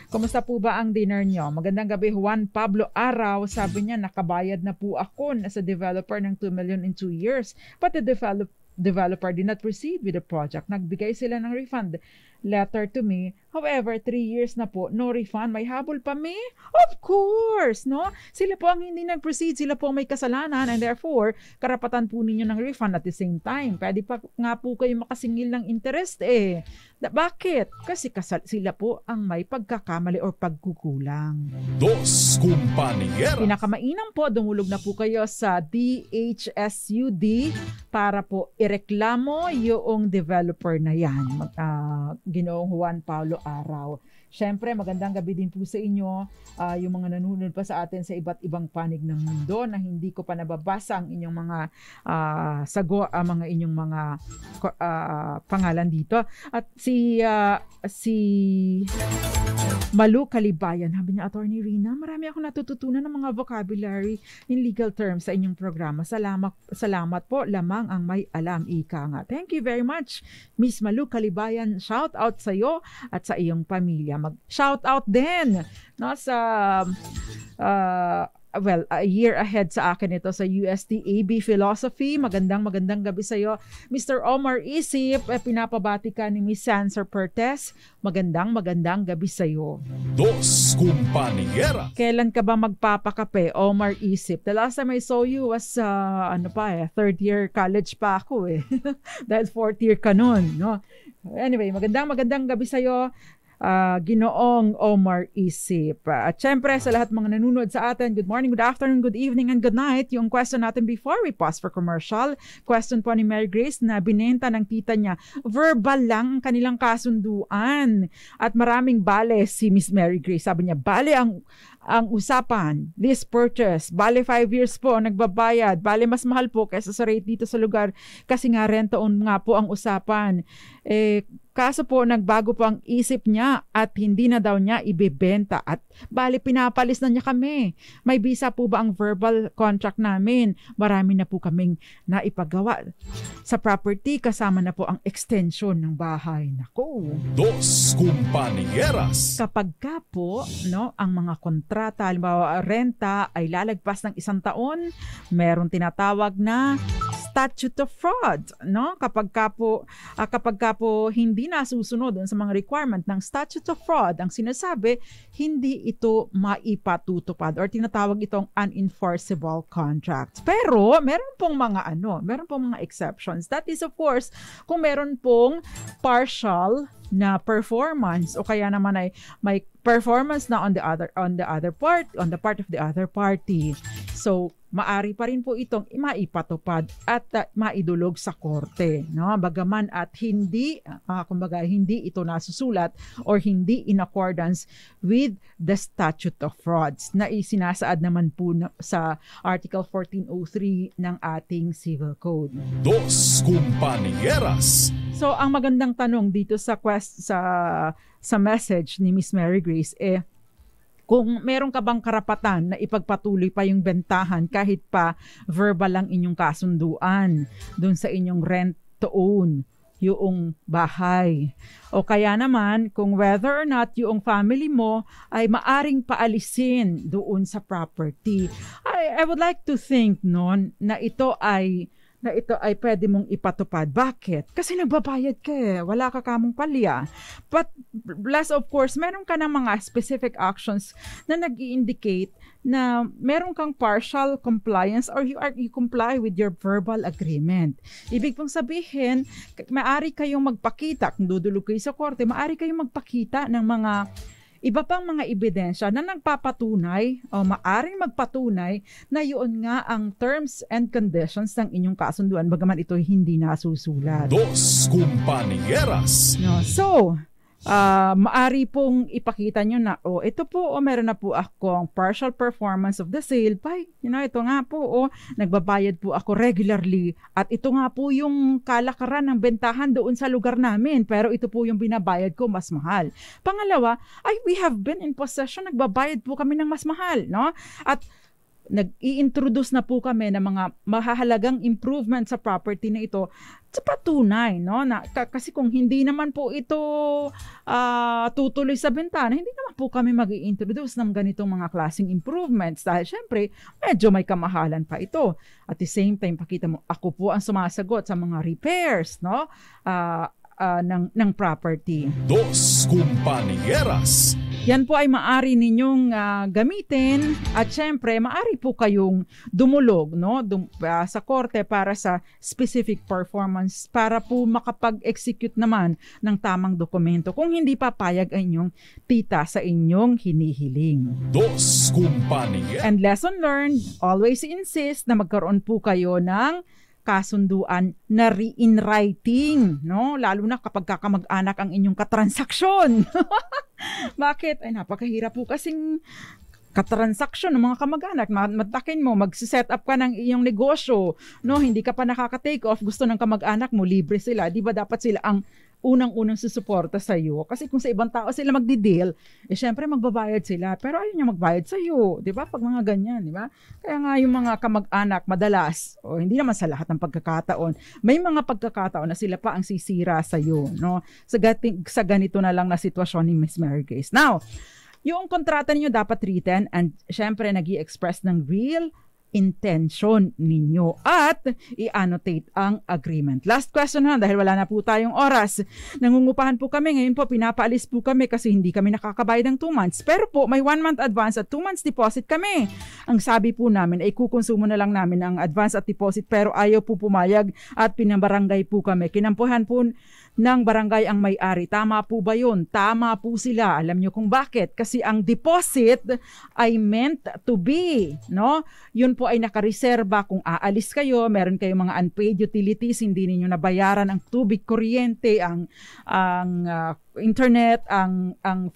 [SPEAKER 1] Kumusta po ba ang dinner nyo? Magandang gabi, Juan Pablo Araw. Sabi niya, nakabayad na po ako as a developer ng 2 million in 2 years. But the developer did not proceed with the project. Nagbigay sila ng refund letter to me. However, 3 years na po, no refund. May habol pa me? Of course, no? Sila po ang hindi nag-proceed. Sila po may kasalanan and therefore, karapatan po ninyo ng refund at the same time. Pwede pa nga po kayo makasingil ng interest eh. Bakit? Kasi sila po ang may pagkakamali or pagkukulang.
[SPEAKER 2] Dos Compañeras.
[SPEAKER 1] Pinakamainam po, dumulog na po kayo sa DHSUD para po ireklamo yung developer na yan. Ginoong Juan Paulo Araw. Siyempre, magandang gabi din po sa inyo, yung mga nanonood pa sa atin sa iba't ibang panig ng mundo na hindi ko pa nababasa ang inyong mga mga inyong mga pangalan dito. At si Malu Kalibayan, sabi niya, Attorney Rina, marami akong natututunan ng mga vocabulary in legal terms sa inyong programa. Salamat po, lamang ang may alam, ika nga. Thank you very much, Miss Malu Kalibayan. Shout out sa iyo at sa iyong pamilya. Mag-shout out din no, sa a year ahead sa akin ito sa UST-AB Philosophy. Magandang gabi sa iyo. Mr. Omar Isip, pinapabati ka ni Miss Sanser Pertes. Magandang gabi sa iyo.
[SPEAKER 2] Dos Compañeras.
[SPEAKER 1] Kailan ka ba magpapakape, Omar Isip? The last time I saw you was third year college pa ako eh. Dahil fourth year ka nun, no? Anyway, magandang gabi sa iyo. Ginoong Omar Isip. At syempre sa lahat mga nanonood sa atin, good morning, good afternoon, good evening, and good night. Yung question natin before we pause for commercial, question po ni Mary Grace na binenta ng tita niya. Verbal lang ang kanilang kasunduan. At maraming bale si Miss Mary Grace. Sabi niya, bale ang usapan, this purchase, bale 5 years po nagbabayad, bale mas mahal po kaysa sa rate dito sa lugar kasi nga rent-to-own nga po ang usapan. Kaso po nagbago po ang isip niya at hindi na daw niya ibebenta at bali pinapalis na niya kami. May visa po ba ang verbal contract namin? Marami na po kaming naipagawa sa property kasama na po ang extension ng bahay. Nako.
[SPEAKER 2] Dos Compañeras.
[SPEAKER 1] Kapag ka po no, ang mga kontrata, halimbawa renta ay lalagpas ng 1 taon, meron tinatawag na statute of fraud, no? Kapag ka po hindi nasusunod sa mga requirement ng statute of fraud, ang sinasabi, hindi ito maipatutupad or tinatawag itong unenforceable contract. Pero meron pong mga exceptions. That is of course, kung meron pong partial na performance o kaya naman ay may performance na on the part of the other party. So, maari pa rin po itong maipatupad at maidulog sa korte, no? Bagaman at hindi ito nasusulat or hindi in accordance with the statute of frauds na isinasaad naman po sa Article 1403 ng ating Civil Code.
[SPEAKER 2] Dos Compañeras.
[SPEAKER 1] So, ang magandang tanong dito sa message ni Miss Mary Grace kung meron ka bang karapatan na ipagpatuloy pa yung bentahan kahit pa verbal lang inyong kasunduan doon sa inyong rent to own yung bahay. O kaya naman kung whether or not yung family mo ay maaring paalisin doon sa property. I would like to think na ito ay na ito ay pwede mong ipatupad. Bakit? Kasi nagbabayad ka eh. Wala ka kamong palya. But last of course, meron ka ng mga specific actions na nag-i-indicate na meron kang partial compliance or you comply with your verbal agreement. Ibig pong sabihin, maaari kayong magpakita, kung dudulog kayo sa korte, maaari kayong magpakita ng mga iba pang mga ebidensya na nagpapatunay o maaring magpatunay na yun nga ang terms and conditions ng inyong kasunduan bagaman ito hindi nasusulat.
[SPEAKER 2] Dos Compañeras.
[SPEAKER 1] No, so, maari pong ipakita nyo na, ito po, meron na po akong partial performance of the sale. Ito nga po, nagbabayad po ako regularly. At ito nga po yung kalakaran ng bentahan doon sa lugar namin. Pero ito po yung binabayad ko, mas mahal. Pangalawa, we have been in possession, nagbabayad po kami ng mas mahal. No? At nag-i-introduce na po kami ng mga mahahalagang improvement sa property na ito sa patunay, no? Kasi kung hindi naman po ito tutuloy sa bentana, hindi naman po kami mag-i-introduce ng ganitong mga klaseng improvements dahil syempre medyo may kamahalan pa ito. At the same time, pakita mo, ako po ang sumasagot sa mga repairs, no? Ng property.
[SPEAKER 2] Dos Compañeras.
[SPEAKER 1] Yan po ay maari ninyong gamitin at syempre maari po kayong dumulog, no? Sa korte para sa specific performance para po makapag-execute naman ng tamang dokumento kung hindi papayag ang inyong tita sa inyong hinihiling.
[SPEAKER 2] Dos Compañeras.
[SPEAKER 1] And lesson learned, always insist na magkaroon po kayo ng kasunduan na in writing, no? Lalo na kapag kakamag-anak ang inyong katransaksyon. Bakit? Ay, napakahirap po kasing katransaksyon ng mga kamag-anak. Matakin mo, mag-set up ka ng iyong negosyo, no? Hindi ka pa nakaka-take off, gusto ng kamag-anak mo, libre sila. Di ba dapat sila ang unang-unang susuporta sa iyo? Kasi kung sa ibang tao sila magdi-deal, syempre magbabayad sila. Pero ayun yung magbayad sa iyo, di ba? Pag mga ganyan, di ba? Kaya nga yung mga kamag-anak madalas, hindi naman sa lahat ng pagkakataon, may mga pagkakataon na sila pa ang sisira sa iyo, no? Sa ganito na lang na sitwasyon ni Miss Mary Grace. Now, yung kontrata niyo dapat written and syempre nag-i-express ng real intention ninyo at i-annotate ang agreement. Last question na dahil wala na po tayong oras. Nangungupahan po kami. Ngayon po pinapaalis po kami kasi hindi kami nakakabayad ng 2 months. Pero po may 1 month advance at 2 months deposit kami. Ang sabi po namin ay kukonsumo na lang namin ang advance at deposit pero ayaw po pumayag at pinabarangay po kami. Kinampuhan po ng barangay ang may-ari. Tama po ba yun? Tama po sila. Alam nyo kung bakit? Kasi ang deposit ay meant to be, no? Yun po ay nakareserba kung aalis kayo, meron kayong mga unpaid utilities, hindi ninyo nabayaran ang tubig, kuryente, ang internet, ang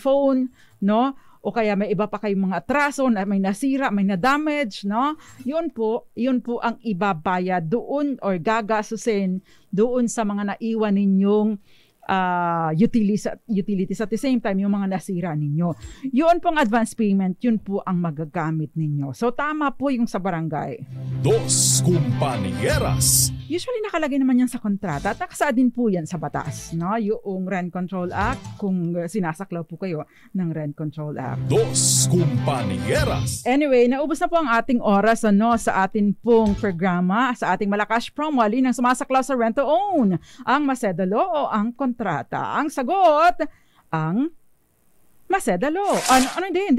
[SPEAKER 1] phone, no? O kaya may iba pa kayong mga atraso, may nasira, may na-damage, no? Yun po ang ibabayad doon or gagasusin doon sa mga naiwan ninyong utilities at the same time yung mga nasira ninyo. Yun pong advance payment, yun po ang magagamit ninyo. So tama po yung sa barangay.
[SPEAKER 2] Dos Compañeras.
[SPEAKER 1] Usually nakalagay naman yan sa kontrata at nakasaad din po yan sa batas, no? Yung Rent Control Act kung sinasaklaw po kayo ng Rent Control Act.
[SPEAKER 2] Dos Compañeras.
[SPEAKER 1] Anyway, naubos na po ang ating oras sa ating pong programa, sa ating Malakas Promo, alin ang sumasaklaw sa rent to own, ang Masedalo o ang kontrata. Ang sagot, ang Masedalo. Hindi.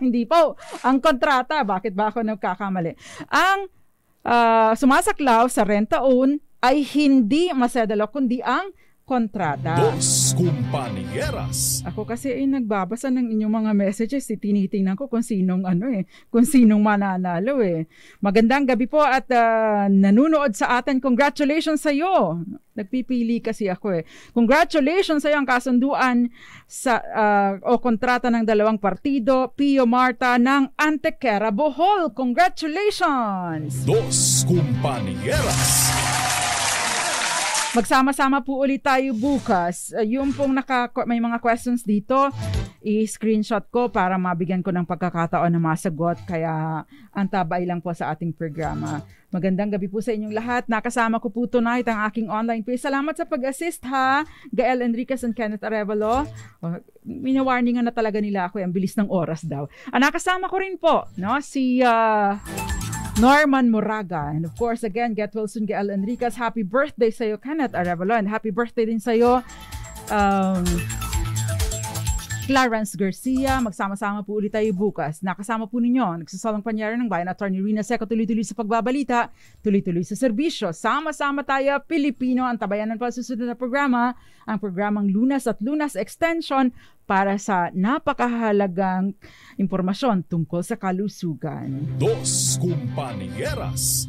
[SPEAKER 1] Hindi po. Ang kontrata. Bakit ba ako nagkakamali? Ang sumasaklaw sa rent-to-own ay hindi Masedalo, kundi ang kontrata.
[SPEAKER 2] Dos Compañeras.
[SPEAKER 1] Ako kasi ay nagbabasa ng inyong mga messages, tinitingnan ko kung sinong mananalo eh. Magandang gabi po at nanunood sa atin. Congratulations sa iyo. Nagpipili kasi ako eh. Congratulations sa iyo ang kasunduan sa o kontrata ng dalawang partido, Pio Marta ng Antequera, Bohol. Congratulations.
[SPEAKER 2] Dos Compañeras.
[SPEAKER 1] Magsama-sama po ulit tayo bukas. Yung pong may mga questions dito, i-screenshot ko para mabigyan ko ng pagkakataon na masagot. Kaya antabay lang po sa ating programa. Magandang gabi po sa inyong lahat. Nakasama ko po tonight ang aking online page. Salamat sa pag-assist ha, Gael Enriquez and Kenneth Arevalo. Minawarningan na talaga nila ako. Ang bilis ng oras daw. Nakasama ko rin po, no, si Norman Moraga. And of course, again, Get Wilson, Gael Enriquez. Happy birthday sa'yo, Kenneth Arevalo. And happy birthday din sa'yo, Clarence Garcia. Magsama-sama po ulit tayo bukas. Nakasama po ninyo, nagsasalang pangyari ng bayan, Atty. Rina Seco, tuloy-tuloy sa pagbabalita, tuloy-tuloy sa serbisyo. Sama-sama tayo, Pilipino. Ang tabayanan pa susunod na programa, ang programang Lunas at Lunas Extension para sa napakahalagang impormasyon tungkol sa kalusugan.
[SPEAKER 2] Dos Compañeras.